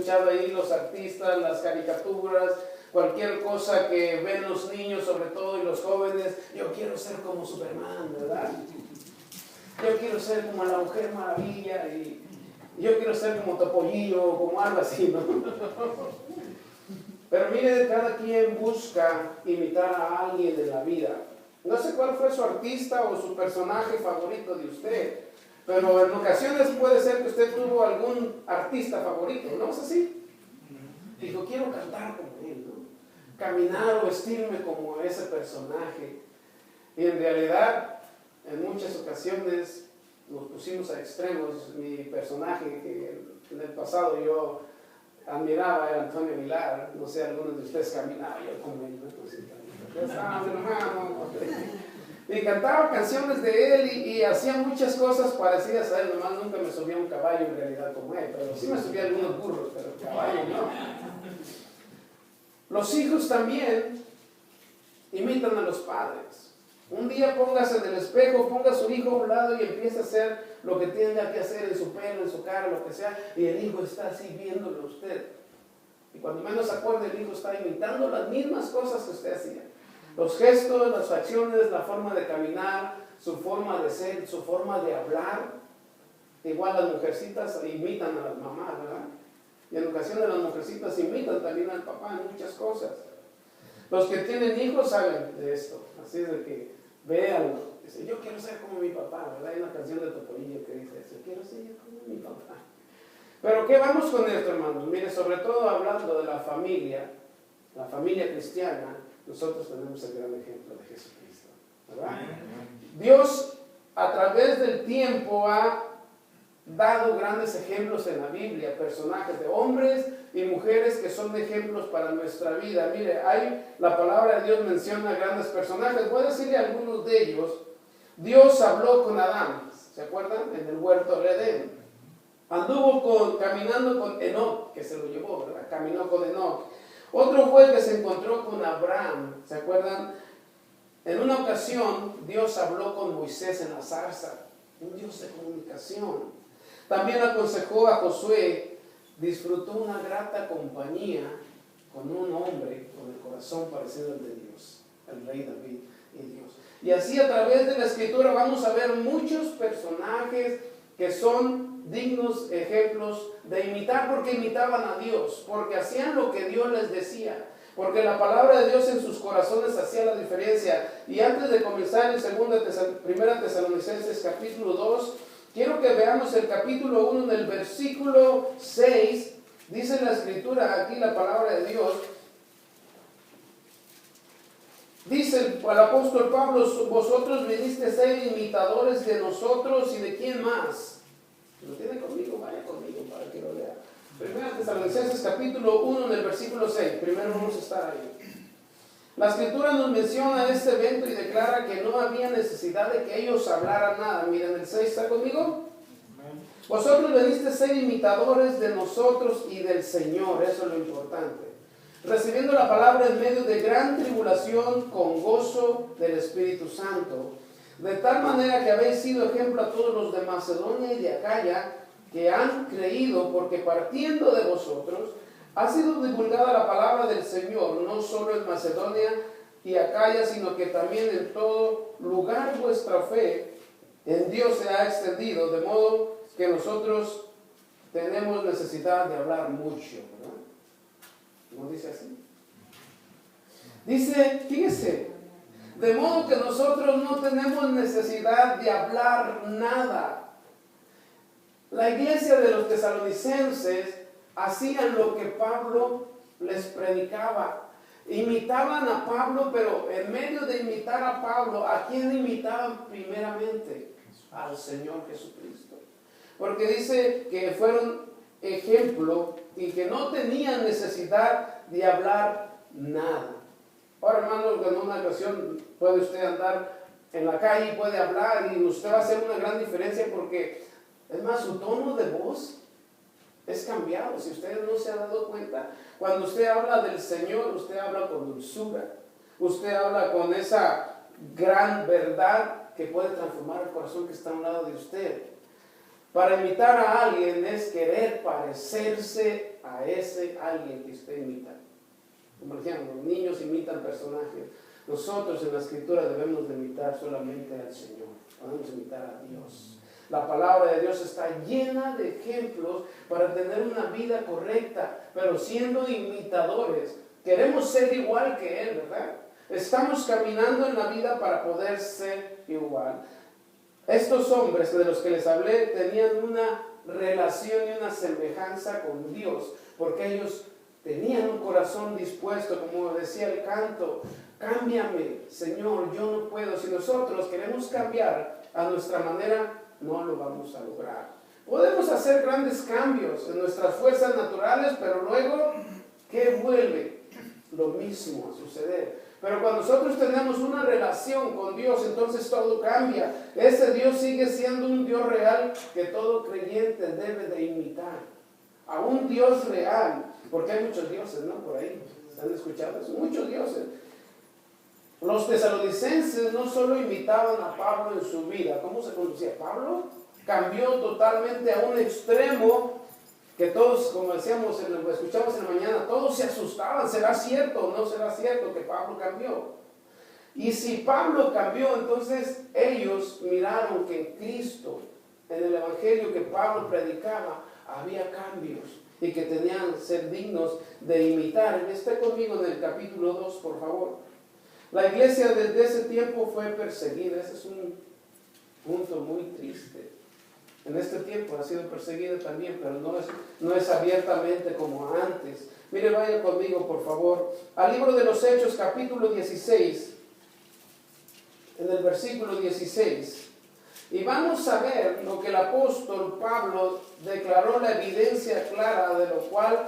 escuchado ahí los artistas, las caricaturas, cualquier cosa que ven los niños sobre todo y los jóvenes. Yo quiero ser como Superman, ¿verdad? Yo quiero ser como la Mujer Maravilla y yo quiero ser como Topollillo, como algo así, ¿no? Pero mire, cada quien busca imitar a alguien en la vida. No sé cuál fue su artista o su personaje favorito de usted, pero en ocasiones puede ser que usted tuvo algún artista favorito, ¿no es así? Dijo, quiero cantar como él, ¿no? Caminar o vestirme como ese personaje. Y en realidad, en muchas ocasiones nos pusimos a extremos. Mi personaje que en el pasado yo admiraba era Antonio Aguilar. No sé, algunos de ustedes caminaban, yo como él, ¿no? Y cantaba canciones de él y hacía muchas cosas parecidas a él. Nomás nunca me subía a un caballo en realidad como él, pero sí me subía a algunos burros, pero caballo no. Los hijos también imitan a los padres. Un día póngase en el espejo, ponga a su hijo a un lado y empiece a hacer lo que tenga que hacer en su pelo, en su cara, lo que sea, y el hijo está así viéndolo a usted. Y cuando menos se acuerde, el hijo está imitando las mismas cosas que usted hacía. Los gestos, las facciones, la forma de caminar, su forma de ser, su forma de hablar. Igual las mujercitas imitan a las mamás, ¿verdad? Y en ocasiones las mujercitas imitan también al papá en muchas cosas. Los que tienen hijos saben de esto. Así es de que véanlo. Dice, yo quiero ser como mi papá, ¿verdad? Hay una canción de Topollillo que dice eso, quiero ser como mi papá. Pero ¿qué vamos con esto, hermanos? Mire, sobre todo hablando de la familia cristiana, nosotros tenemos el gran ejemplo de Jesucristo, ¿verdad? Dios a través del tiempo ha dado grandes ejemplos en la Biblia, personajes de hombres y mujeres que son ejemplos para nuestra vida. Mire, la palabra de Dios menciona grandes personajes. Voy a decirle algunos de ellos. Dios habló con Adán, ¿se acuerdan? En el huerto de Edén. Anduvo caminando con Enoc, que se lo llevó, ¿verdad? Caminó con Enoc. Otro fue el que se encontró con Abraham, ¿se acuerdan? En una ocasión, Dios habló con Moisés en la zarza, un Dios de comunicación. También aconsejó a Josué, disfrutó una grata compañía con un hombre con el corazón parecido al de Dios, el rey David y Dios. Y así a través de la Escritura vamos a ver muchos personajes que son dignos ejemplos de imitar, porque imitaban a Dios, porque hacían lo que Dios les decía, porque la palabra de Dios en sus corazones hacía la diferencia. Y antes de comenzar en 1 Tesalonicenses capítulo 2, quiero que veamos el capítulo 1 en el versículo 6, dice la Escritura, aquí la palabra de Dios, dice el apóstol Pablo, vosotros viniste a ser imitadores de nosotros y de quién más. ¿Lo tiene conmigo? Vaya conmigo para que lo lea. 1 Tesalonicenses capítulo 1 en el versículo 6. Primero vamos a estar ahí. La Escritura nos menciona este evento y declara que no había necesidad de que ellos hablaran nada. Miren el 6, ¿está conmigo? Vosotros veniste a ser imitadores de nosotros y del Señor. Eso es lo importante. Recibiendo la palabra en medio de gran tribulación con gozo del Espíritu Santo. De tal manera que habéis sido ejemplo a todos los de Macedonia y de Acaya que han creído, porque partiendo de vosotros ha sido divulgada la palabra del Señor, no solo en Macedonia y Acaya, sino que también en todo lugar vuestra fe en Dios se ha extendido, de modo que nosotros tenemos necesidad de hablar mucho, ¿verdad? ¿No dice así? Dice, fíjese, de modo que nosotros no tenemos necesidad de hablar nada. La iglesia de los tesalonicenses hacían lo que Pablo les predicaba. Imitaban a Pablo, pero en medio de imitar a Pablo, ¿a quién imitaban primeramente? Al Señor Jesucristo. Porque dice que fueron ejemplo y que no tenían necesidad de hablar nada. Ahora, hermanos, en una ocasión puede usted andar en la calle y puede hablar y usted va a hacer una gran diferencia porque, es más, su tono de voz es cambiado. Si usted no se ha dado cuenta, cuando usted habla del Señor, usted habla con dulzura. Usted habla con esa gran verdad que puede transformar el corazón que está a un lado de usted. Para imitar a alguien es querer parecerse a ese alguien que usted imita. Como decían, los niños imitan personajes. Nosotros en la Escritura debemos de imitar solamente al Señor. Podemos imitar a Dios. La palabra de Dios está llena de ejemplos para tener una vida correcta, pero siendo imitadores. Queremos ser igual que Él, ¿verdad? Estamos caminando en la vida para poder ser igual. Estos hombres de los que les hablé tenían una relación y una semejanza con Dios, porque ellos tenían un corazón dispuesto, como decía el canto, cámbiame, Señor, yo no puedo. Si nosotros queremos cambiar a nuestra manera, no lo vamos a lograr. Podemos hacer grandes cambios en nuestras fuerzas naturales, pero luego, ¿qué vuelve? Lo mismo a suceder. Pero cuando nosotros tenemos una relación con Dios, entonces todo cambia. Ese Dios sigue siendo un Dios real que todo creyente debe de imitar. A un Dios real, porque hay muchos dioses, ¿no? Por ahí, ¿han escuchado eso? Muchos dioses. Los tesalonicenses no solo imitaban a Pablo en su vida. ¿Cómo se conducía? Pablo cambió totalmente a un extremo que todos, como decíamos, lo escuchamos en la mañana, todos se asustaban. ¿Será cierto o no será cierto que Pablo cambió? Y si Pablo cambió, entonces ellos miraron que en Cristo, en el evangelio que Pablo predicaba, había cambios y que tenían que ser dignos de imitar. Esté conmigo en el capítulo 2, por favor. La iglesia desde ese tiempo fue perseguida. Ese es un punto muy triste. En este tiempo ha sido perseguida también, pero no es abiertamente como antes. Mire, vaya conmigo, por favor, al libro de los Hechos, capítulo 16, en el versículo 16. Y vamos a ver lo que el apóstol Pablo declaró, la evidencia clara de lo cual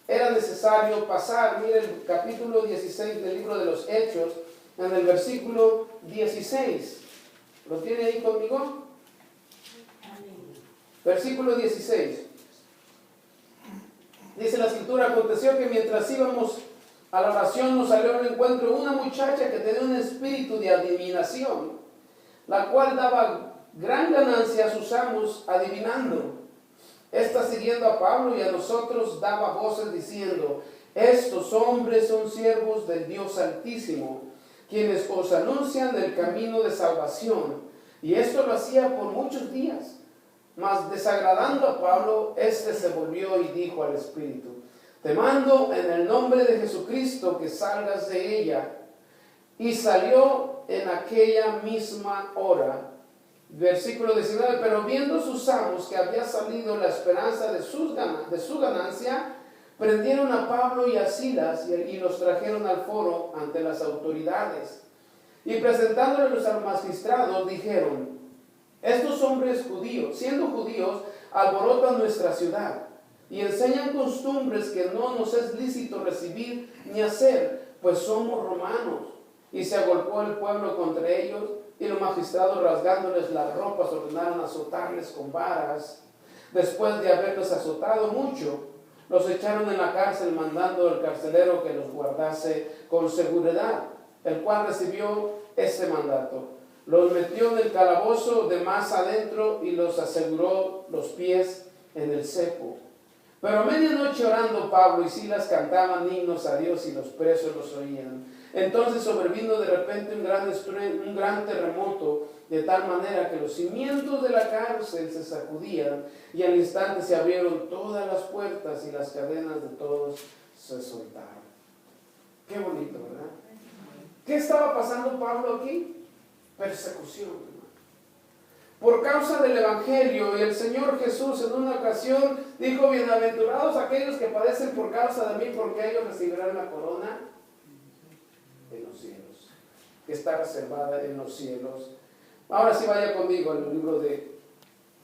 era necesario pasar. Mire el capítulo 16 del libro de los Hechos, en el versículo 16. ¿Lo tiene ahí conmigo? Versículo 16. Dice la Escritura: aconteció que mientras íbamos a la oración nos salió al encuentro una muchacha que tenía un espíritu de adivinación, la cual daba gran ganancia a sus amos adivinando. Esta, siguiendo a Pablo y a nosotros, daba voces diciendo: estos hombres son siervos del Dios Altísimo, quienes os anuncian el camino de salvación. Y esto lo hacía por muchos días. Mas desagradando a Pablo, éste se volvió y dijo al espíritu: te mando en el nombre de Jesucristo que salgas de ella. Y salió en aquella misma hora. Versículo 19. Pero viendo sus amos que había salido la esperanza de su ganancia, prendieron a Pablo y a Silas y los trajeron al foro ante las autoridades. Y presentándoles a los magistrados, dijeron: estos hombres judíos, siendo judíos, alborotan nuestra ciudad y enseñan costumbres que no nos es lícito recibir ni hacer, pues somos romanos. Y se agolpó el pueblo contra ellos, y los magistrados, rasgándoles las ropas, ordenaron azotarles con varas. Después de haberlos azotado mucho, los echaron en la cárcel, mandando al carcelero que los guardase con seguridad, el cual recibió este mandato. Los metió en el calabozo de más adentro y los aseguró los pies en el cepo. Pero a medianoche, orando, Pablo y Silas cantaban himnos a Dios y los presos los oían. Entonces sobrevino de repente un gran terremoto, de tal manera que los cimientos de la cárcel se sacudían, y al instante se abrieron todas las puertas y las cadenas de todos se soltaron. Qué bonito, ¿verdad? ¿Qué estaba pasando Pablo aquí? Persecución, hermano, por causa del evangelio. Y el Señor Jesús en una ocasión dijo: bienaventurados aquellos que padecen por causa de mí, porque ellos recibirán la corona en los cielos, que está reservada en los cielos. Ahora sí, vaya conmigo al libro de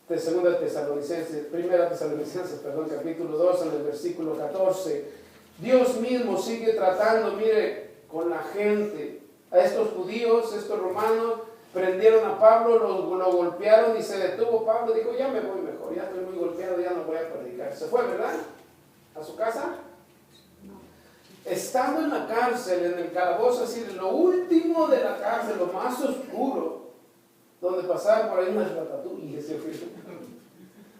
Primera Tesalonicenses, capítulo 2, en el versículo 14. Dios mismo sigue tratando, mire, con la gente. A estos judíos, estos romanos, prendieron a Pablo, lo golpearon y se detuvo. Pablo dijo: ya me voy mejor, ya estoy muy golpeado, ya no voy a predicar. Se fue, ¿verdad? ¿A su casa? Estando en la cárcel, en el calabozo, así, lo último de la cárcel, lo más oscuro, donde pasaban por ahí unas ratatouilles,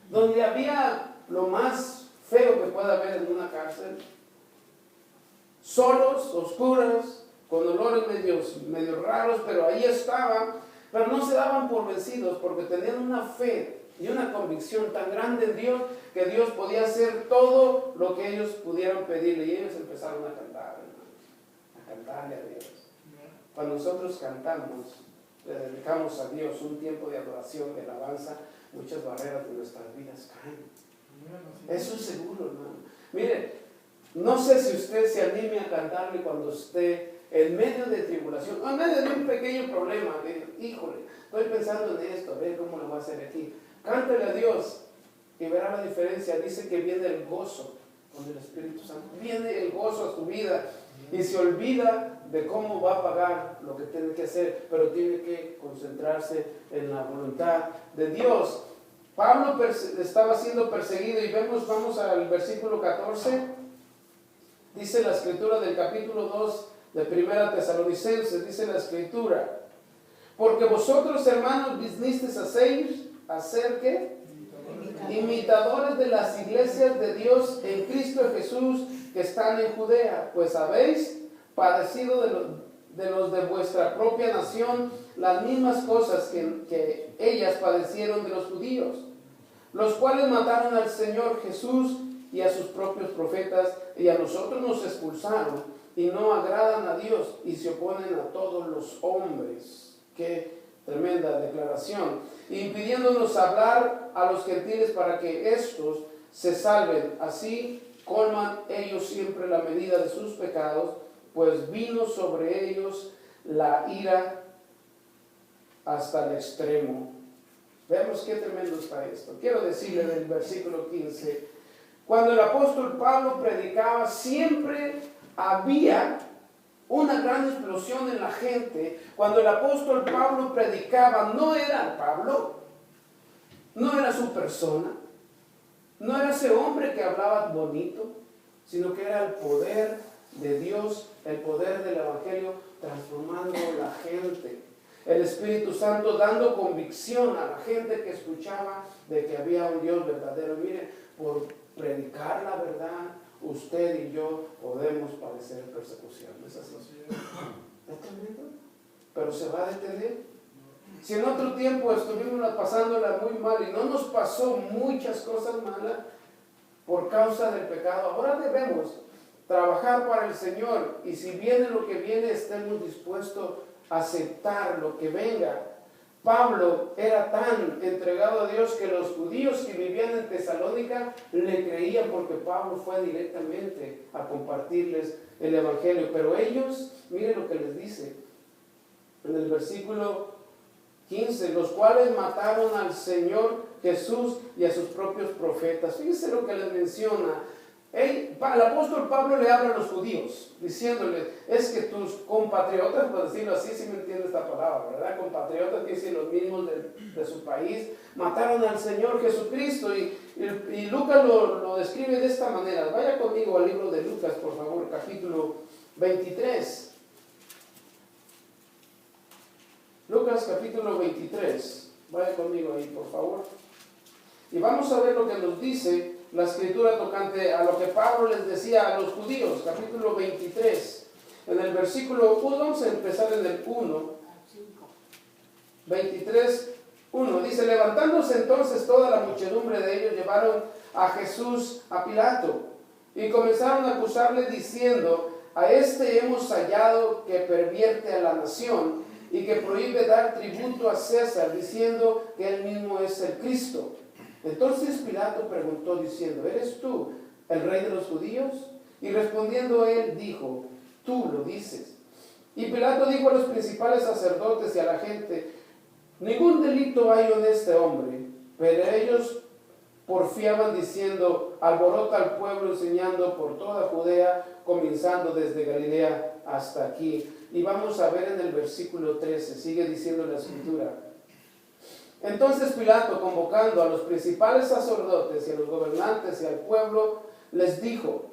donde había lo más feo que pueda haber en una cárcel. Solos, oscuras, con olores medio raros, pero ahí estaban, pero no se daban por vencidos porque tenían una fe y una convicción tan grande en Dios que Dios podía hacer todo lo que ellos pudieran pedirle. Y ellos empezaron a cantar, hermanos, a cantarle a Dios. Cuando nosotros cantamos, le dedicamos a Dios un tiempo de adoración, de alabanza, muchas barreras de nuestras vidas caen. Eso es seguro, hermano. Mire, no sé si usted se anime a cantarle cuando esté en medio de tribulación, o en medio de un pequeño problema, híjole, estoy pensando en esto, a ver cómo lo voy a hacer aquí. Cántale a Dios y verá la diferencia. Dice que viene el gozo con el Espíritu Santo. Viene el gozo a tu vida y se olvida de cómo va a pagar lo que tiene que hacer, pero tiene que concentrarse en la voluntad de Dios. Pablo estaba siendo perseguido y vamos al versículo 14. Dice la escritura del capítulo 2 de Primera Tesalonicenses, dice la escritura: porque vosotros, hermanos, vinisteis a ser ¿qué? Imitadores de las iglesias de Dios en Cristo Jesús que están en Judea, pues habéis padecido de los de vuestra propia nación las mismas cosas que ellas padecieron de los judíos, los cuales mataron al Señor Jesús y a sus propios profetas, y a nosotros nos expulsaron, y no agradan a Dios, y se oponen a todos los hombres. Qué tremenda declaración. Impidiéndonos hablar a los gentiles para que éstos se salven. Así colman ellos siempre la medida de sus pecados, pues vino sobre ellos la ira hasta el extremo. Veamos qué tremendo está esto. Quiero decirle del versículo 15, cuando el apóstol Pablo predicaba, siempre había una gran explosión en la gente. Cuando el apóstol Pablo predicaba, no era Pablo, no era su persona, no era ese hombre que hablaba bonito, sino que era el poder de Dios, el poder del evangelio transformando la gente. El Espíritu Santo dando convicción a la gente que escuchaba de que había un Dios verdadero. Mire, por predicar la verdad, usted y yo podemos padecer persecución. ¿Es así? ¿Es tremendo? Pero se va a detener. Si en otro tiempo estuvimos pasándola muy mal y no nos pasó muchas cosas malas por causa del pecado, ahora debemos trabajar para el Señor, y si viene lo que viene, estemos dispuestos a aceptar lo que venga. Pablo era tan entregado a Dios que los judíos que vivían en Tesalónica le creían, porque Pablo fue directamente a compartirles el evangelio. Pero ellos, miren lo que les dice en el versículo 15, los cuales mataron al Señor Jesús y a sus propios profetas. Fíjense lo que les menciona. El apóstol Pablo le habla a los judíos, diciéndoles, es que tus compatriotas, por decirlo así, si me entiende esta palabra, ¿verdad? Compatriotas, que dicen los mismos de su país, mataron al Señor Jesucristo, y Lucas lo describe de esta manera. Vaya conmigo al libro de Lucas, por favor, capítulo 23. Lucas capítulo 23, vaya conmigo ahí, por favor. Y vamos a ver lo que nos dice la escritura tocante a lo que Pablo les decía a los judíos. Capítulo 23, en el versículo 1, vamos a empezar en el 1. 23, 1, dice: levantándose entonces toda la muchedumbre de ellos, llevaron a Jesús a Pilato, y comenzaron a acusarle diciendo: a este hemos hallado que pervierte a la nación, y que prohíbe dar tributo a César, diciendo que él mismo es el Cristo. Entonces Pilato preguntó diciendo: ¿eres tú el rey de los judíos? Y respondiendo él dijo: tú lo dices. Y Pilato dijo a los principales sacerdotes y a la gente: ningún delito hay en este hombre. Pero ellos porfiaban diciendo: alborota al pueblo, enseñando por toda Judea, comenzando desde Galilea hasta aquí. Y vamos a ver en el versículo 13, sigue diciendo la escritura: entonces Pilato, convocando a los principales sacerdotes y a los gobernantes y al pueblo, les dijo: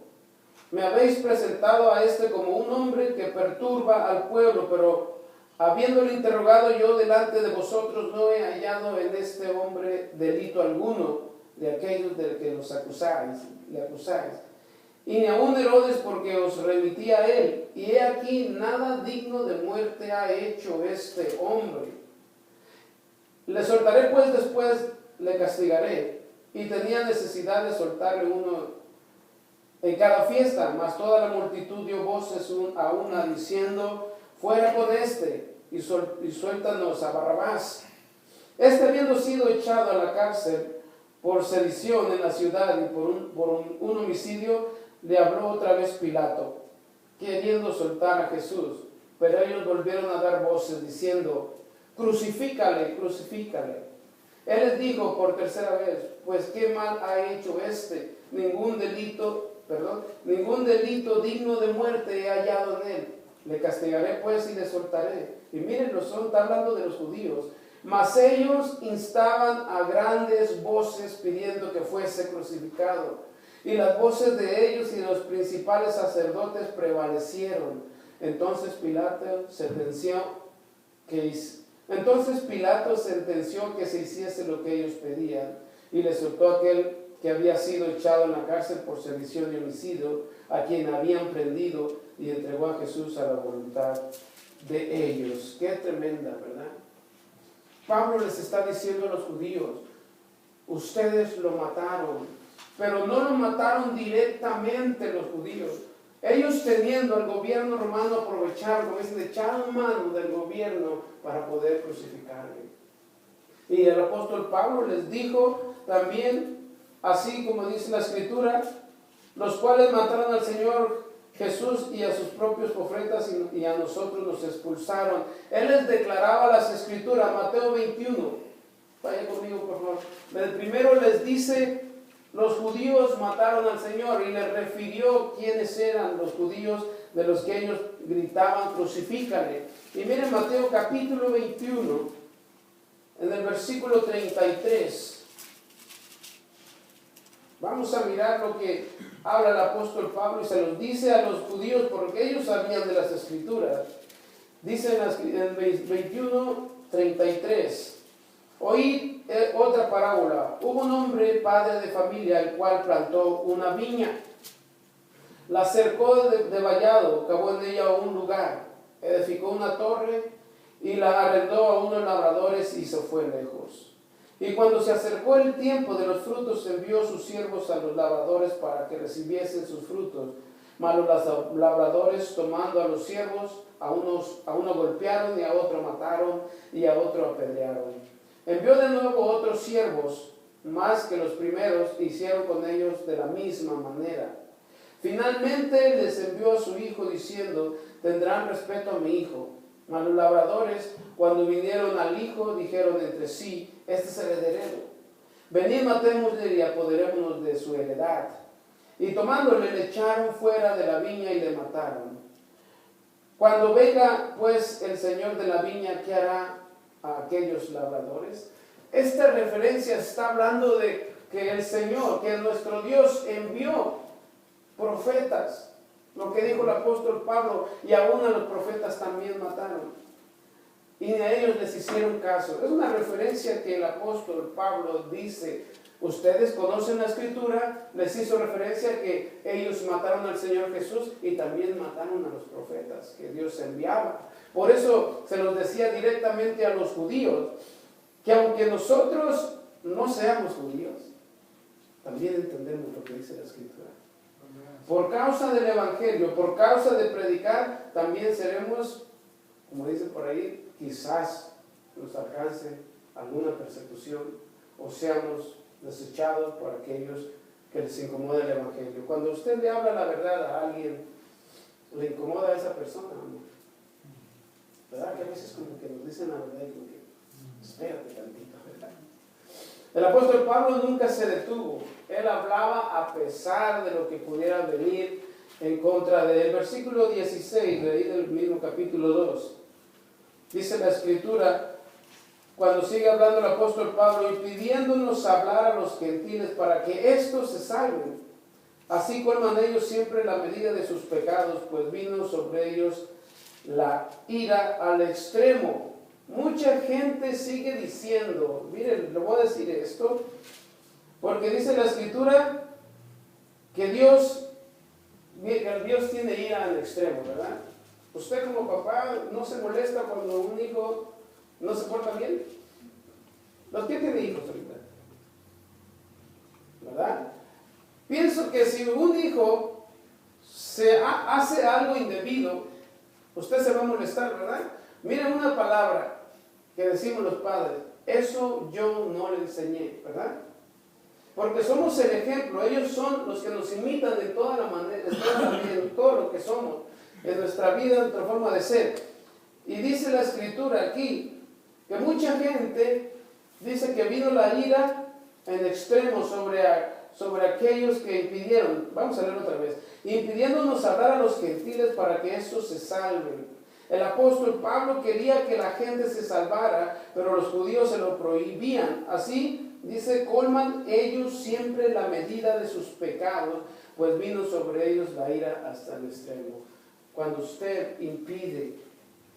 me habéis presentado a este como un hombre que perturba al pueblo, pero habiéndole interrogado yo delante de vosotros, no he hallado en este hombre delito alguno de aquellos de que los acusáis. le acusáis. Y ni aun Herodes, porque os remití a él. Y he aquí, nada digno de muerte ha hecho este hombre. Le soltaré pues después, le castigaré. Y tenía necesidad de soltarle uno en cada fiesta, mas toda la multitud dio voces a una diciendo, fuera con este, y suéltanos a Barrabás. Este, habiendo sido echado a la cárcel por sedición en la ciudad y por un homicidio, le habló otra vez Pilato, queriendo soltar a Jesús. Pero ellos volvieron a dar voces diciendo, crucifícale, crucifícale. Él les dijo por tercera vez, pues qué mal ha hecho este, ningún delito digno de muerte he hallado en él. Le castigaré pues y le soltaré. Y miren, está hablando de los judíos. Mas ellos instaban a grandes voces pidiendo que fuese crucificado. Y las voces de ellos y de los principales sacerdotes prevalecieron. Entonces Pilato sentenció que se hiciese lo que ellos pedían. Y le soltó a aquel que había sido echado en la cárcel por sedición y homicidio, a quien habían prendido, y entregó a Jesús a la voluntad de ellos. Qué tremenda, ¿verdad? Pablo les está diciendo a los judíos, ustedes lo mataron, pero no lo mataron directamente los judíos. Ellos teniendo al gobierno romano aprovecharon, como dicen, echaron mano del gobierno para poder crucificarle. Y el apóstol Pablo les dijo también, así como dice la Escritura, los cuales mataron al Señor Jesús y a sus propios profetas y a nosotros nos expulsaron. Él les declaraba las Escrituras, Mateo 21. Vaya conmigo, por favor. El primero les dice, los judíos mataron al Señor, y les refirió quiénes eran los judíos de los que ellos gritaban, crucifícale. Y miren Mateo capítulo 21, en el versículo 33. Vamos a mirar lo que habla el apóstol Pablo y se los dice a los judíos porque ellos sabían de las Escrituras. Dice en el 21, 33. Oíd otra parábola. Hubo un hombre, padre de familia, el cual plantó una viña. La cercó de vallado, cavó en ella un lugar, edificó una torre y la arrendó a unos labradores y se fue lejos. Y cuando se acercó el tiempo de los frutos, envió sus siervos a los labradores para que recibiesen sus frutos. Mas los labradores, tomando a los siervos, a uno golpearon y a otro mataron y a otro apedrearon. Envió de nuevo otros siervos, más que los primeros, e hicieron con ellos de la misma manera. Finalmente les envió a su hijo diciendo, tendrán respeto a mi hijo. Mas los labradores, cuando vinieron al hijo, dijeron entre sí, este es el heredero. Venid, matémosle y apoderémonos de su heredad. Y tomándole, le echaron fuera de la viña y le mataron. Cuando venga pues el señor de la viña, ¿qué hará a aquellos labradores? Esta referencia está hablando de que el Señor, que nuestro Dios envió profetas. Lo que dijo el apóstol Pablo, y aún a los profetas también mataron. Y a ellos les hicieron caso. Es una referencia que el apóstol Pablo dice, ustedes conocen la Escritura, les hizo referencia que ellos mataron al Señor Jesús y también mataron a los profetas que Dios enviaba. Por eso se los decía directamente a los judíos, que aunque nosotros no seamos judíos, también entendemos lo que dice la Escritura. Por causa del Evangelio, por causa de predicar, también seremos, como dice por ahí, quizás nos alcance alguna persecución o seamos desechados por aquellos que les incomoda el Evangelio. Cuando usted le habla la verdad a alguien, le incomoda a esa persona, ¿no? ¿Verdad? Que a veces como que nos dicen la verdad y como que, espérate tantito, ¿verdad? El apóstol Pablo nunca se detuvo. Él hablaba a pesar de lo que pudiera venir en contra de él. Versículo 16, de ahí del mismo capítulo 2. Dice la Escritura, cuando sigue hablando el apóstol Pablo, y pidiéndonos hablar a los gentiles para que éstos se salven. Así colman ellos siempre la medida de sus pecados, pues vino sobre ellos la ira al extremo. Mucha gente sigue diciendo, miren, le voy a decir esto, porque dice la Escritura que Dios tiene ira en extremo, ¿verdad? Usted como papá no se molesta cuando un hijo no se porta bien. ¿Los que tiene hijos ahorita? ¿Verdad? Pienso que si un hijo hace algo indebido, usted se va a molestar, ¿verdad? Miren una palabra que decimos los padres: eso yo no le enseñé, ¿verdad? Porque somos el ejemplo, ellos son los que nos imitan de toda la manera, en todo lo que somos, en nuestra vida, en nuestra forma de ser. Y dice la Escritura aquí que mucha gente dice que vino la ira en extremo sobre aquellos que impidieron, vamos a leer otra vez, impidiéndonos hablar a los gentiles para que estos se salven. El apóstol Pablo quería que la gente se salvara, pero los judíos se lo prohibían. Así, dice, colman ellos siempre la medida de sus pecados, pues vino sobre ellos la ira hasta el extremo. Cuando usted impide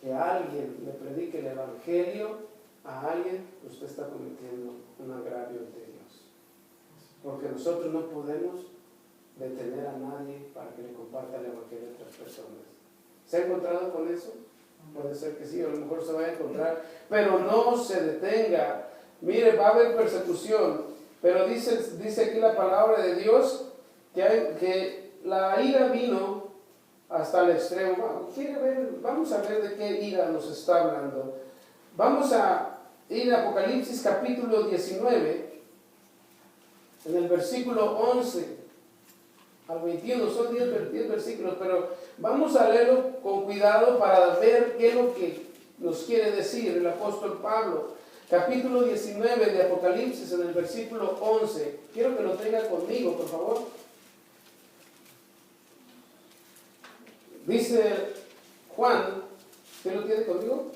que alguien le predique el evangelio a alguien, usted está cometiendo un agravio ante Dios. Porque nosotros no podemos detener a nadie para que le comparta el evangelio a otras personas. ¿Se ha encontrado con eso? Puede ser que sí, o a lo mejor se va a encontrar, pero no se detenga. Mire, va a haber persecución, pero dice aquí la palabra de Dios que la ira vino hasta el extremo. Vamos a ver de qué ira nos está hablando. Vamos a ir a Apocalipsis capítulo 19, en el versículo 11 al 21, son 10 versículos, pero vamos a leerlo con cuidado para ver qué es lo que nos quiere decir el apóstol Pablo. Capítulo 19 de Apocalipsis, en el versículo 11. Quiero que lo tenga conmigo, por favor. Dice Juan, ¿quién lo tiene conmigo?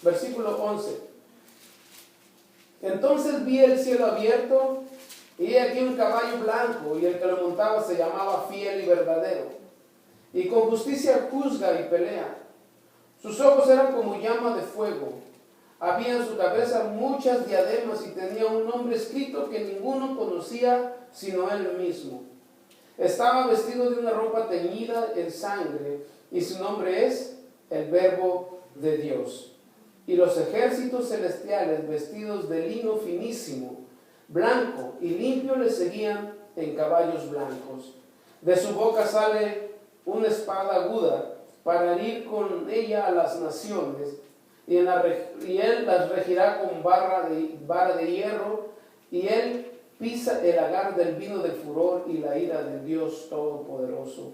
Versículo 11. Entonces vi el cielo abierto, y he aquí un caballo blanco, y el que lo montaba se llamaba Fiel y Verdadero, y con justicia juzga y pelea. Sus ojos eran como llama de fuego, había en su cabeza muchas diademas, y tenía un nombre escrito que ninguno conocía sino él mismo. Estaba vestido de una ropa teñida en sangre, y su nombre es el Verbo de Dios. Y los ejércitos celestiales, vestidos de lino finísimo, blanco y limpio, le seguían en caballos blancos. De su boca sale una espada aguda para herir con ella a las naciones, y él las regirá con vara de hierro, y él pisa el lagar del vino del furor y la ira del Dios Todopoderoso.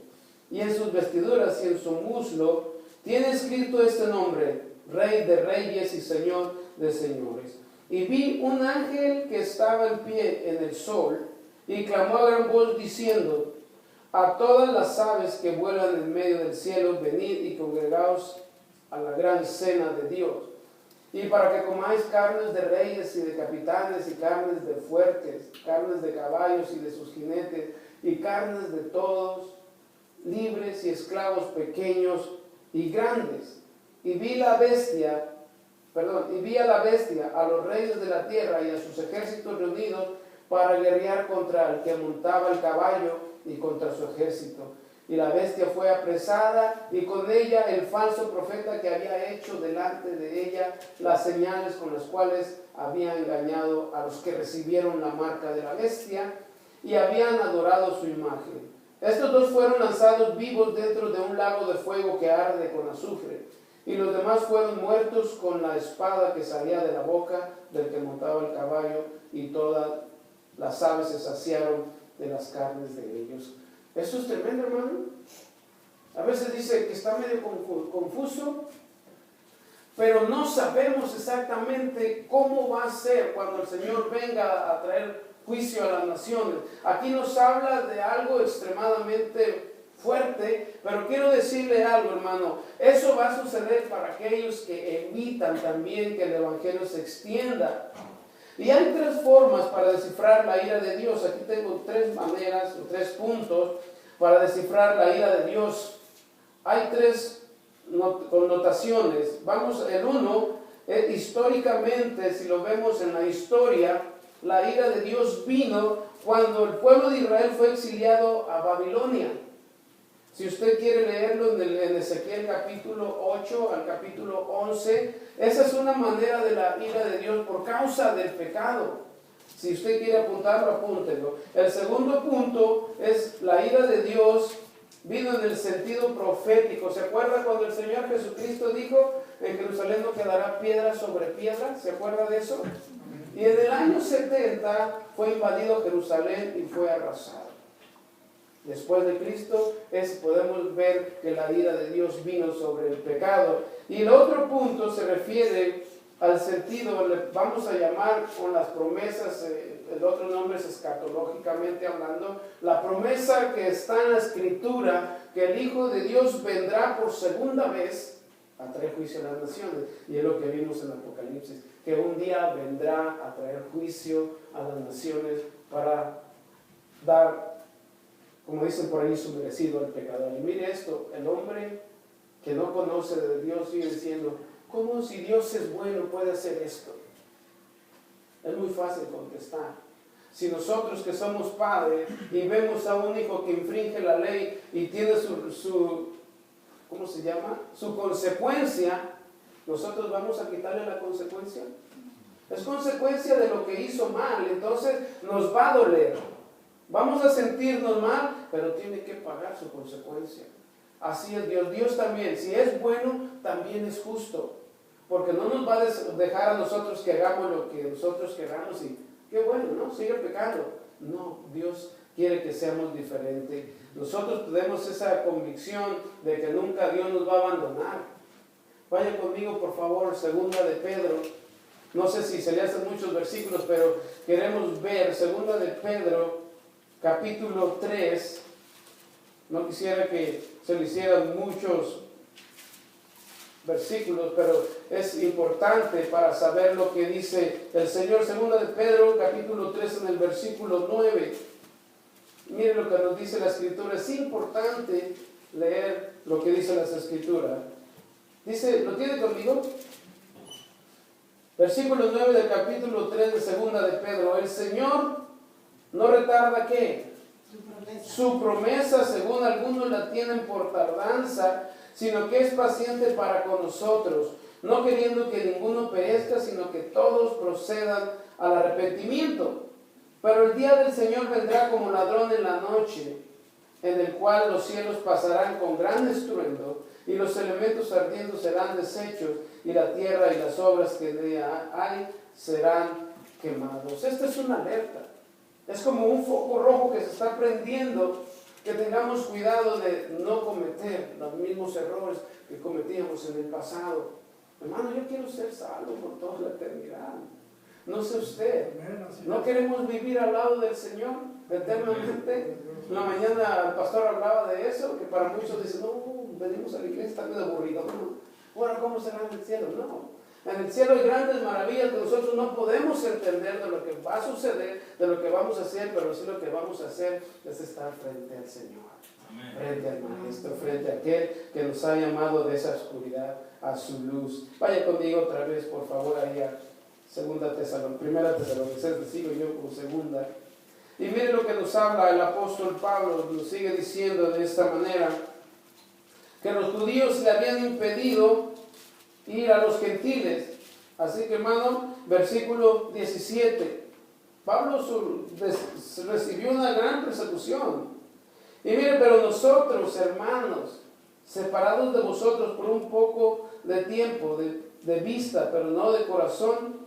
Y en sus vestiduras y en su muslo tiene escrito este nombre: Rey de Reyes y Señor de Señores. Y vi un ángel que estaba en pie en el sol, y clamó a gran voz diciendo: a todas las aves que vuelan en medio del cielo, venid y congregaos a la gran cena de Dios. Y para que comáis carnes de reyes y de capitanes, y carnes de fuertes, carnes de caballos y de sus jinetes, y carnes de todos, libres y esclavos, pequeños y grandes. Y vi a la bestia, a los reyes de la tierra y a sus ejércitos reunidos para guerrear contra el que montaba el caballo y contra su ejército. Y la bestia fue apresada, y con ella el falso profeta que había hecho delante de ella las señales con las cuales había engañado a los que recibieron la marca de la bestia y habían adorado su imagen. Estos dos fueron lanzados vivos dentro de un lago de fuego que arde con azufre, y los demás fueron muertos con la espada que salía de la boca del que montaba el caballo, y todas las aves se saciaron de las carnes de ellos. Eso es tremendo, hermano. A veces dice que está medio confuso, pero no sabemos exactamente cómo va a ser cuando el Señor venga a traer juicio a las naciones. Aquí nos habla de algo extremadamente fuerte, pero quiero decirle algo, hermano. Eso va a suceder para aquellos que evitan también que el Evangelio se extienda. Y hay tres formas para descifrar la ira de Dios. Aquí tengo tres maneras o tres puntos para descifrar la ira de Dios. Hay tres connotaciones. El uno, históricamente, si lo vemos en la historia, la ira de Dios vino cuando el pueblo de Israel fue exiliado a Babilonia. Si usted quiere leerlo en Ezequiel capítulo 8 al capítulo 11, esa es una manera de la ira de Dios por causa del pecado. Si usted quiere apuntarlo, apúntelo. El segundo punto es la ira de Dios vino en el sentido profético. ¿Se acuerda cuando el Señor Jesucristo dijo, en Jerusalén no quedará piedra sobre piedra? ¿Se acuerda de eso? Y en el año 70 fue invadido Jerusalén y fue arrasado. Después de Cristo podemos ver que la ira de Dios vino sobre el pecado. Y el otro punto se refiere al sentido, le vamos a llamar con las promesas, el otro nombre es escatológicamente hablando, la promesa que está en la Escritura, que el Hijo de Dios vendrá por segunda vez a traer juicio a las naciones. Y es lo que vimos en Apocalipsis, que un día vendrá a traer juicio a las naciones para dar, como dicen por ahí, su merecido al pecador. Y mire esto, el hombre que no conoce de Dios sigue diciendo, ¿cómo si Dios es bueno puede hacer esto? Es muy fácil contestar. Si nosotros que somos padres y vemos a un hijo que infringe la ley y tiene ¿cómo se llama? Su consecuencia, ¿nosotros vamos a quitarle la consecuencia? Es consecuencia de lo que hizo mal, entonces nos va a doler. Vamos a sentirnos mal, pero tiene que pagar su consecuencia. Así es Dios. Dios también, si es bueno, también es justo. Porque no nos va a dejar a nosotros que hagamos lo que nosotros queramos y qué bueno, ¿no? Sigue pecando. No, Dios quiere que seamos diferentes. Nosotros tenemos esa convicción de que nunca Dios nos va a abandonar. Vaya conmigo, por favor, segunda de Pedro. No sé si se le hacen muchos versículos, pero queremos ver segunda de Pedro, capítulo 3. No quisiera que se le hicieran muchos versículos, pero es importante para saber lo que dice el Señor. Segunda de Pedro, capítulo 3, en el versículo 9. Mire lo que nos dice la Escritura. Es importante leer lo que dice las Escrituras. Dice, ¿lo tiene conmigo? Versículo 9 del capítulo 3 de segunda de Pedro. El Señor no retarda, ¿qué? Su promesa, según algunos la tienen por tardanza, sino que es paciente para con nosotros, no queriendo que ninguno perezca, sino que todos procedan al arrepentimiento. Pero el día del Señor vendrá como ladrón en la noche, en el cual los cielos pasarán con gran estruendo, y los elementos ardiendo serán deshechos, y la tierra y las obras que en ella hay serán quemados. Esta es una alerta. Es como un foco rojo que se está prendiendo, que tengamos cuidado de no cometer los mismos errores que cometíamos en el pasado. Hermano, yo quiero ser salvo por toda la eternidad. No sé usted, ¿no queremos vivir al lado del Señor eternamente? En la mañana el pastor hablaba de eso, que para muchos dicen, no, venimos a la iglesia, está medio aburrido. No. Bueno, ¿cómo será en el cielo? No. En el cielo hay grandes maravillas que nosotros no podemos entender de lo que va a suceder, de lo que vamos a hacer, pero sí lo que vamos a hacer es estar frente al Señor, frente al Maestro, frente a aquel que nos ha llamado de esa oscuridad a su luz. Vaya conmigo otra vez, por favor, ahí a Primera Tesalonicenses, sigo yo con segunda. Y mire lo que nos habla el apóstol Pablo, nos sigue diciendo de esta manera, que los judíos le habían impedido ir a los gentiles. Así que, hermano, versículo 17, Pablo recibió una gran persecución. Y mire, pero nosotros, hermanos, separados de vosotros por un poco de tiempo, de vista, pero no de corazón,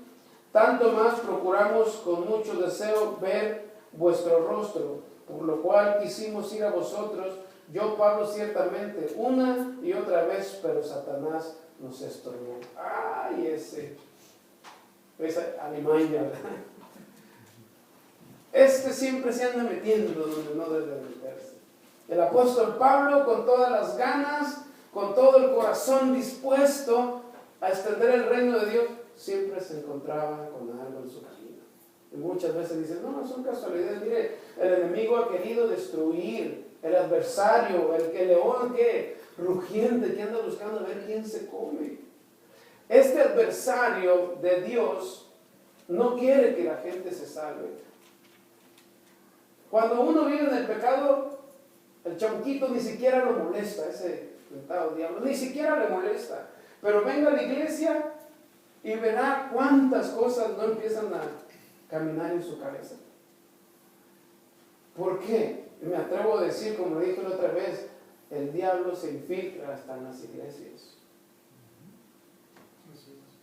tanto más procuramos con mucho deseo ver vuestro rostro, por lo cual quisimos ir a vosotros, yo Pablo ciertamente, una y otra vez, pero Satanás nos estorbó. Ay, esa alimaña, ¿verdad? Siempre se anda metiendo donde no debe meterse. El apóstol Pablo, con todas las ganas, con todo el corazón dispuesto a extender el reino de Dios, siempre se encontraba con algo en su camino. Y muchas veces dicen, no, son casualidades. Mire, el enemigo ha querido destruir, el adversario, el león que rugiente, que anda buscando a ver quién se come. Este adversario de Dios no quiere que la gente se salve. Cuando uno vive en el pecado, el chamaquito ni siquiera lo molesta, ese tentado diablo, ni siquiera le molesta. Pero venga a la iglesia y verá cuántas cosas no empiezan a caminar en su cabeza. ¿Por qué? Me atrevo a decir, como dije la otra vez, el diablo se infiltra hasta en las iglesias.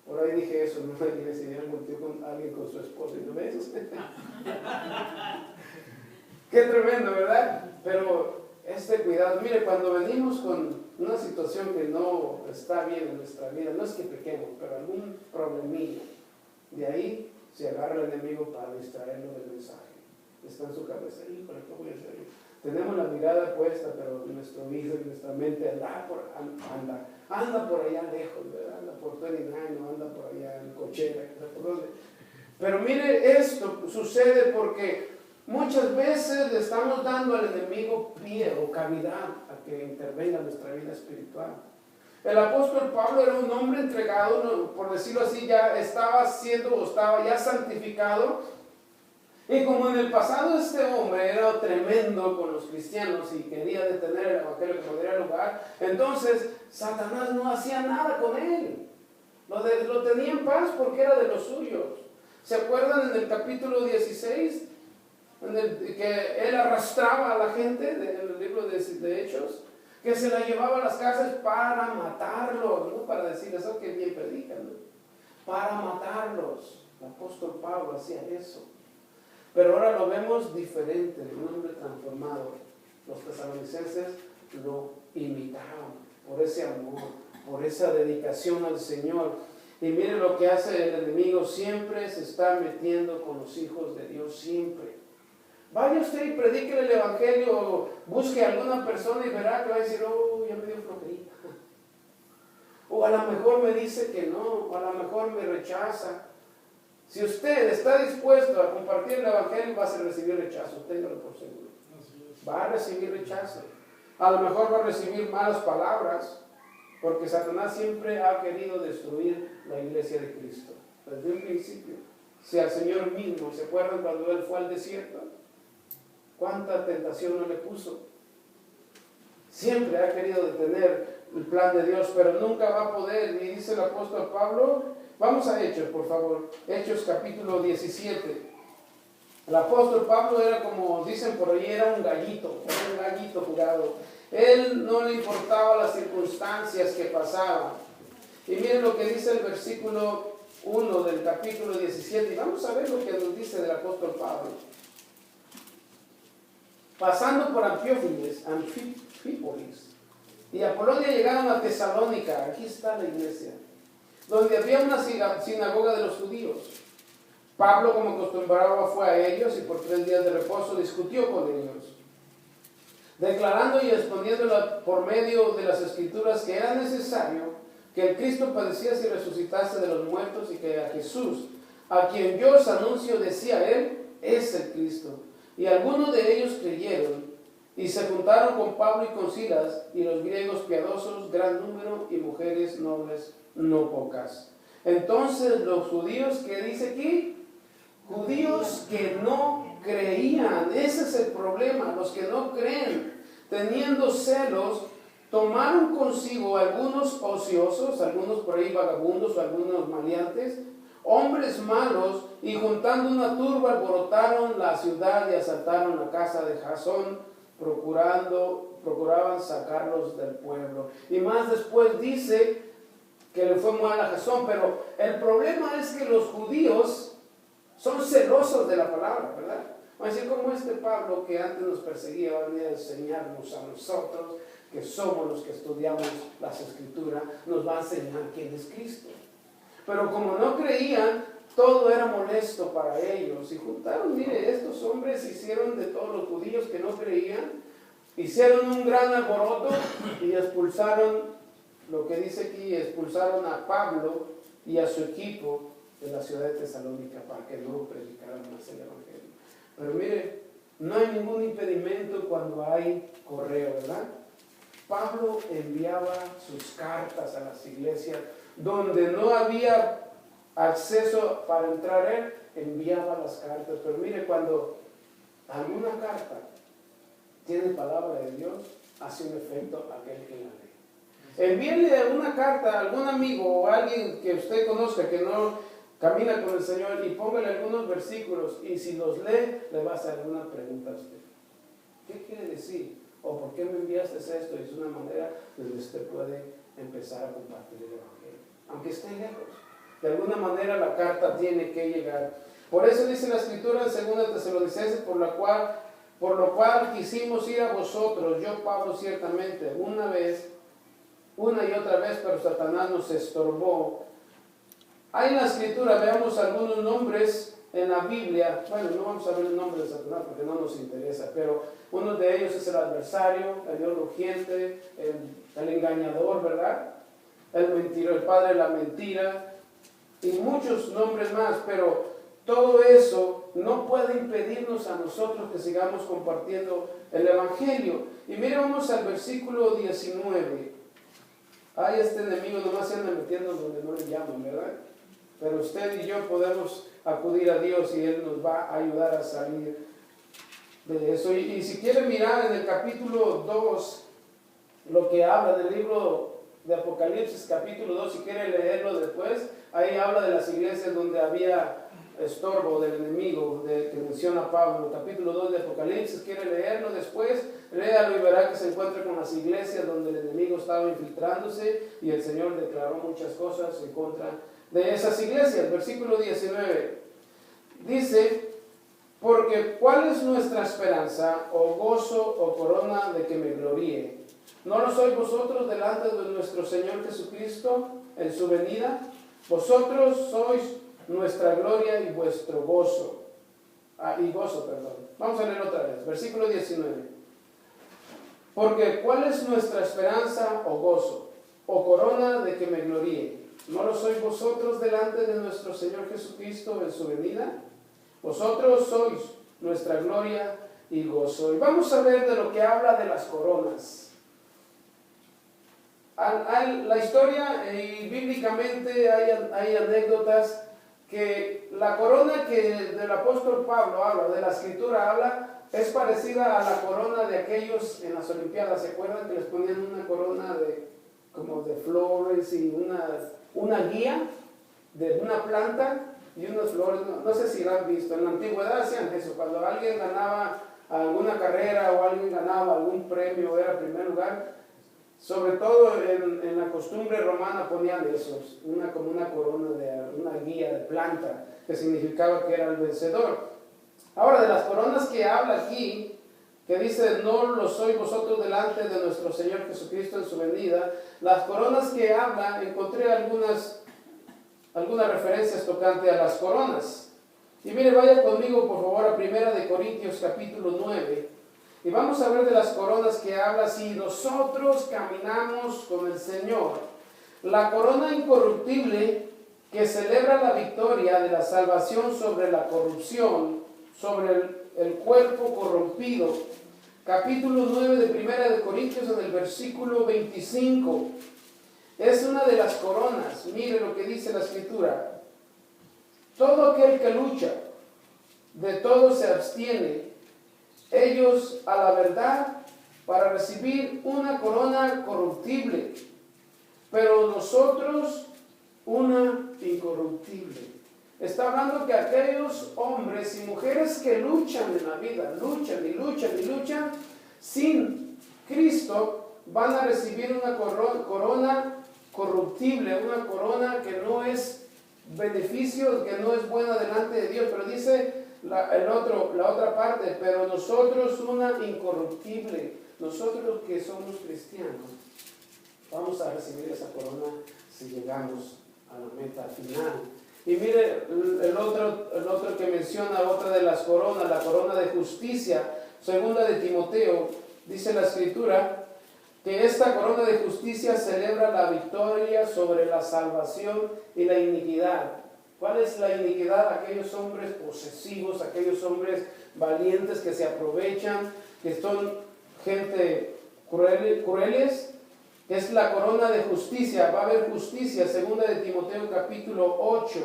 Por ahí dije eso, no la iglesia, ya volteó con alguien con su esposo y no ves. Qué tremendo, ¿verdad? Pero cuidado, mire, cuando venimos con una situación que no está bien en nuestra vida, no es que pequemos, pero algún problemilla, de ahí se agarra el enemigo para distraerlo del mensaje. Está en su cabeza, híjole, ¿qué voy a hacer? Tenemos la mirada puesta, pero nuestro hijo y nuestra mente anda por allá lejos, ¿verdad? Anda por 29, anda por allá en Cochera, no sé por dónde. Pero mire, esto sucede porque muchas veces le estamos dando al enemigo pie o cavidad a que intervenga en nuestra vida espiritual. El apóstol Pablo era un hombre entregado, por decirlo así, ya estaba ya santificado. Y como en el pasado este hombre era tremendo con los cristianos y quería detener el evangelio que podría lugar, entonces Satanás no hacía nada con él. Lo tenía en paz porque era de los suyos. ¿Se acuerdan en el capítulo 16? Que él arrastraba a la gente en el libro de Hechos, que se la llevaba a las cárceles para matarlos, no para decirles, oh, que bien predican, ¿no? Para matarlos. El apóstol Pablo hacía eso. Pero ahora lo vemos diferente, un hombre transformado. Los tesalonicenses lo imitaron por ese amor, por esa dedicación al Señor. Y miren lo que hace el enemigo, siempre se está metiendo con los hijos de Dios, siempre. Vaya usted y predique el evangelio, busque a alguna persona y verá que va a decir, oh, ya me dio flojerita. O a lo mejor me dice que no, o a lo mejor me rechaza. Si usted está dispuesto a compartir el evangelio, va a recibir rechazo, téngalo por seguro. Va a recibir rechazo. A lo mejor va a recibir malas palabras, porque Satanás siempre ha querido destruir la iglesia de Cristo. Desde un principio. Si al Señor mismo, ¿se acuerdan cuando Él fue al desierto? ¿Cuánta tentación no le puso? Siempre ha querido detener el plan de Dios, pero nunca va a poder. Y dice el apóstol Pablo, vamos a Hechos, por favor. Hechos capítulo 17. El apóstol Pablo era, como dicen por ahí, era un gallito jurado. Él no le importaba las circunstancias que pasaban. Y miren lo que dice el versículo 1 del capítulo 17. Y vamos a ver lo que nos dice del apóstol Pablo. Pasando por Anfípolis y Apolonia llegaron a Tesalónica, aquí está la iglesia, donde había una sinagoga de los judíos. Pablo, como acostumbraba, fue a ellos y por 3 días de reposo discutió con ellos, declarando y exponiendo por medio de las escrituras que era necesario que el Cristo padeciese y resucitase de los muertos y que a Jesús, a quien yo os anuncio, decía él, es el Cristo. Y algunos de ellos creyeron y se juntaron con Pablo y con Silas y los griegos piadosos, gran número, y mujeres nobles no pocas. Entonces los judíos, ¿qué dice aquí? Judíos que no creían, ese es el problema, los que no creen, teniendo celos, tomaron consigo algunos ociosos, algunos por ahí vagabundos, algunos maleantes, hombres malos, y juntando una turba alborotaron la ciudad y asaltaron la casa de Jasón, procuraban sacarlos del pueblo. Y más después dice que le fue mal a Jasón, pero el problema es que los judíos son celosos de la palabra, ¿verdad? Así como este Pablo que antes nos perseguía, va a venir a enseñarnos a nosotros, que somos los que estudiamos las Escrituras, nos va a enseñar quién es Cristo. Pero como no creían, todo era molesto para ellos. Y juntaron, mire, estos hombres hicieron de todos los judíos que no creían, hicieron un gran alboroto y expulsaron, lo que dice aquí, expulsaron a Pablo y a su equipo de la ciudad de Tesalónica para que no predicaran más el evangelio. Pero mire, no hay ningún impedimento cuando hay correo, ¿verdad? Pablo enviaba sus cartas a las iglesias donde no había acceso para entrar él, enviaba las cartas. Pero mire, cuando alguna carta tiene palabra de Dios, hace un efecto aquel que la lee. Envíele una carta a algún amigo o a alguien que usted conozca que no camina con el Señor y póngale algunos versículos, y si los lee, le va a hacer alguna pregunta a usted. ¿Qué quiere decir? ¿O por qué me enviaste esto? Y es una manera donde usted puede empezar a compartir el Evangelio, aunque esté lejos. De alguna manera la carta tiene que llegar. Por eso dice la Escritura en 2 Tesalonicenses, por lo cual quisimos ir a vosotros, yo Pablo ciertamente, una y otra vez, pero Satanás nos estorbó. Hay en la Escritura, veamos algunos nombres en la Biblia. Bueno, no vamos a ver el nombre de Satanás porque no nos interesa, pero uno de ellos es el adversario, el Dios rugiente, el engañador, ¿verdad? El padre de la mentira, y muchos nombres más, pero todo eso no puede impedirnos a nosotros que sigamos compartiendo el Evangelio. Y mire, vamos al versículo 19. Ay, este enemigo nomás se anda metiendo donde no le llaman, ¿verdad? Pero usted y yo podemos acudir a Dios y Él nos va a ayudar a salir de eso. Y si quiere mirar en el capítulo 2, lo que habla del libro de Apocalipsis, capítulo 2, si quiere leerlo después, ahí habla de las iglesias donde había estorbo del enemigo, que menciona Pablo. El capítulo 2 de Apocalipsis, quiere leerlo después, léalo y verá que se encuentra con las iglesias donde el enemigo estaba infiltrándose y el Señor declaró muchas cosas en contra de esas iglesias. Versículo 19 dice: porque ¿cuál es nuestra esperanza, o gozo, o corona de que me gloríe? ¿No lo sois vosotros delante de nuestro Señor Jesucristo en su venida? Vosotros sois nuestra gloria y vuestro gozo. Vamos a leer otra vez, versículo 19. Porque ¿cuál es nuestra esperanza, o gozo, o corona de que me gloríe? ¿No lo sois vosotros delante de nuestro Señor Jesucristo en su venida? Vosotros sois nuestra gloria y gozo. Y vamos a ver de lo que habla de las coronas. La historia y bíblicamente hay anécdotas que la corona que del apóstol Pablo habla, de la Escritura habla, es parecida a la corona de aquellos en las Olimpiadas. ¿Se acuerdan que les ponían una corona como de flores y una guía de una planta y unas flores? No sé si lo han visto. En la antigüedad hacían eso. Cuando alguien ganaba alguna carrera o alguien ganaba algún premio, era primer lugar, sobre todo en la costumbre romana ponían esos, como una corona, una guía de planta, que significaba que era el vencedor. Ahora, de las coronas que habla aquí, que dice, no lo sois vosotros delante de nuestro Señor Jesucristo en su venida, las coronas que habla, encontré algunas referencias tocante a las coronas. Y mire, vaya conmigo por favor a 1 Corintios capítulo 9, y vamos a ver de las coronas que habla. Si nosotros caminamos con el Señor, la corona incorruptible que celebra la victoria de la salvación sobre la corrupción, sobre el cuerpo corrompido. Capítulo 9 de 1 Corintios, en el versículo 25. Es una de las coronas. Mire lo que dice la Escritura: todo aquel que lucha, de todo se abstiene, ellos a la verdad, para recibir una corona corruptible, pero nosotros una incorruptible. Está hablando que aquellos hombres y mujeres que luchan en la vida, luchan, sin Cristo, van a recibir una corona corruptible, una corona que no es beneficio, que no es buena delante de Dios. Pero dice la otra parte, pero nosotros una incorruptible. Nosotros que somos cristianos vamos a recibir esa corona si llegamos a la meta final. Y mire el otro que menciona otra de las coronas, la corona de justicia. Segunda de Timoteo, dice la Escritura que esta corona de justicia celebra la victoria sobre la salvación y la iniquidad. ¿Cuál es la iniquidad? Aquellos hombres posesivos, aquellos hombres valientes que se aprovechan, que son gente crueles. Es la corona de justicia. Va a haber justicia. Segunda de Timoteo capítulo 8.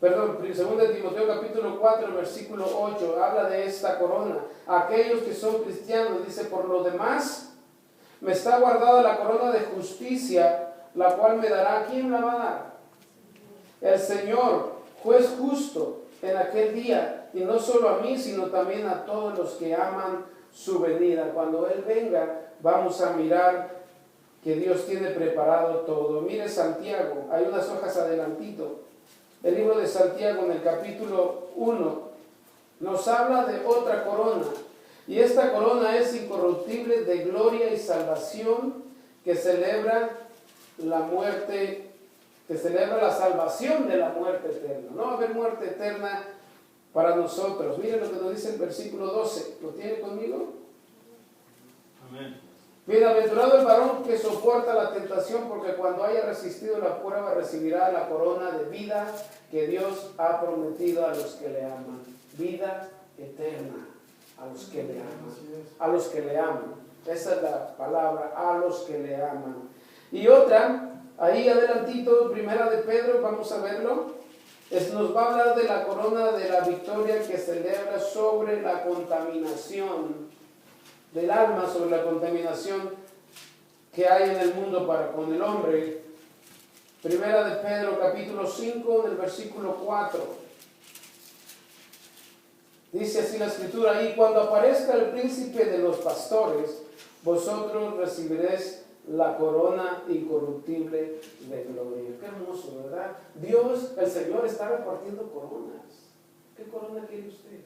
Perdón, 2 Timoteo capítulo 4, versículo 8, habla de esta corona. Aquellos que son cristianos, dice, por lo demás, me está guardada la corona de justicia, la cual me dará. ¿Quién la va a dar? El Señor, juez justo en aquel día, y no solo a mí, sino también a todos los que aman su venida. Cuando Él venga, vamos a mirar que Dios tiene preparado todo. Mire Santiago, hay unas hojas adelantito. El libro de Santiago en el capítulo 1 nos habla de otra corona. Y esta corona es incorruptible de gloria y salvación que celebra la muerte, que celebra la salvación de la muerte eterna. No va a haber muerte eterna para nosotros. Miren lo que nos dice el versículo 12. ¿Lo tiene conmigo? Amén. Bienaventurado el varón que soporta la tentación, porque cuando haya resistido la prueba recibirá la corona de vida que Dios ha prometido a los que le aman. Vida eterna a los que le aman. A los que le aman. Esa es la palabra, a los que le aman. Y otra, ahí adelantito, primera de Pedro, vamos a verlo. Nos va a hablar de la corona de la victoria que celebra sobre la contaminación del alma, sobre la contaminación que hay en el mundo para con el hombre. Primera de Pedro capítulo 5 en el versículo 4 dice así la escritura: y cuando aparezca el príncipe de los pastores, vosotros recibiréis la corona incorruptible de gloria. Qué hermoso, ¿verdad? Dios, el Señor, está repartiendo coronas. ¿Qué corona quiere usted?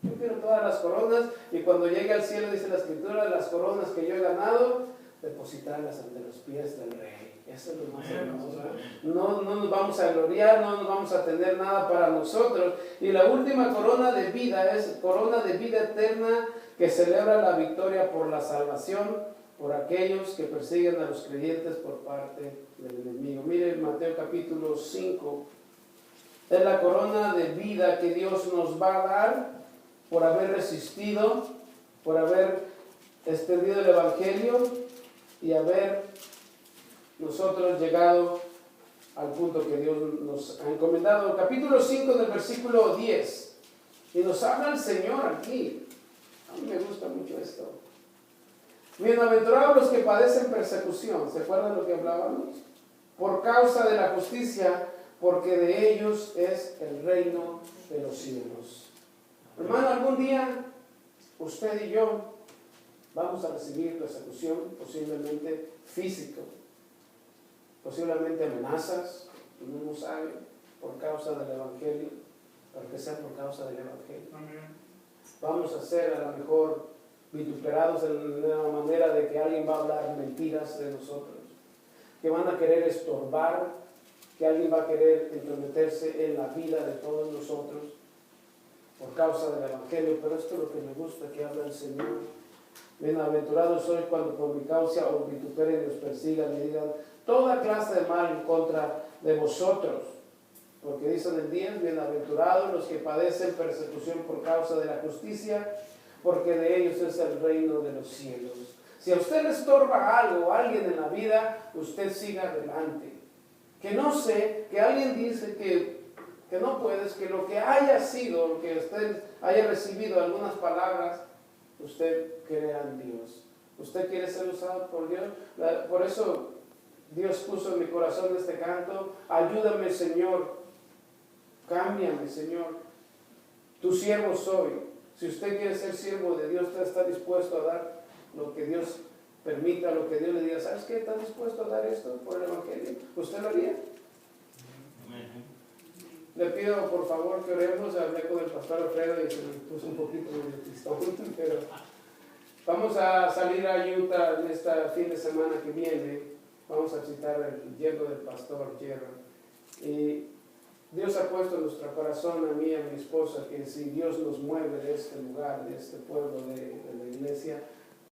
Yo quiero todas las coronas, y cuando llegue al cielo, dice la escritura, las coronas que yo he ganado, depositarlas ante los pies del Rey. Eso es lo más hermoso. No nos vamos a gloriar, no nos vamos a tener nada para nosotros. Y la última corona de vida es corona de vida eterna que celebra la victoria por la salvación, por aquellos que persiguen a los creyentes por parte del enemigo. Miren Mateo capítulo 5, es la corona de vida que Dios nos va a dar por haber resistido, por haber extendido el Evangelio y haber nosotros llegado al punto que Dios nos ha encomendado. Capítulo 5 del versículo 10. Y nos habla el Señor aquí. A mí me gusta mucho esto. Bienaventurados los que padecen persecución. ¿Se acuerdan lo que hablábamos? Por causa de la justicia, porque de ellos es el reino de los cielos. Hermano, algún día usted y yo vamos a recibir persecución, posiblemente física, posiblemente amenazas, uno no sabe, por causa del Evangelio, para que sea por causa del Evangelio. Amén. Vamos a ser a lo mejor vituperados de la manera de que alguien va a hablar mentiras de nosotros, que van a querer estorbar, que alguien va a querer entrometerse en la vida de todos nosotros por causa del Evangelio. Pero esto es lo que me gusta que habla el Señor. Bienaventurados sois cuando por mi causa os vituperen y os persigan y digan toda clase de mal en contra de vosotros. Porque dicen el 10, bienaventurados los que padecen persecución por causa de la justicia, porque de ellos es el reino de los cielos. Si a usted le estorba algo o alguien en la vida, usted siga adelante. Que no sé, que alguien dice que no puedes, que lo que haya sido, lo que usted haya recibido, algunas palabras, usted crea en Dios. Usted quiere ser usado por Dios. Por eso Dios puso en mi corazón este canto: ayúdame, Señor, cámbiame, Señor, tu siervo soy. Si usted quiere ser siervo de Dios, usted está dispuesto a dar lo que Dios permita, lo que Dios le diga. ¿Sabes qué? ¿Estás dispuesto a dar esto por el Evangelio? ¿Usted lo haría? Le pido por favor que oremos. Hablé con el pastor Alfredo y se me puso un poquito de tristón, pero vamos a salir a Utah en este fin de semana que viene. Vamos a visitar el yerno del pastor Jerry. Y Dios ha puesto en nuestro corazón, a mí y a mi esposa, que si Dios nos mueve de este lugar, de este pueblo, de la iglesia,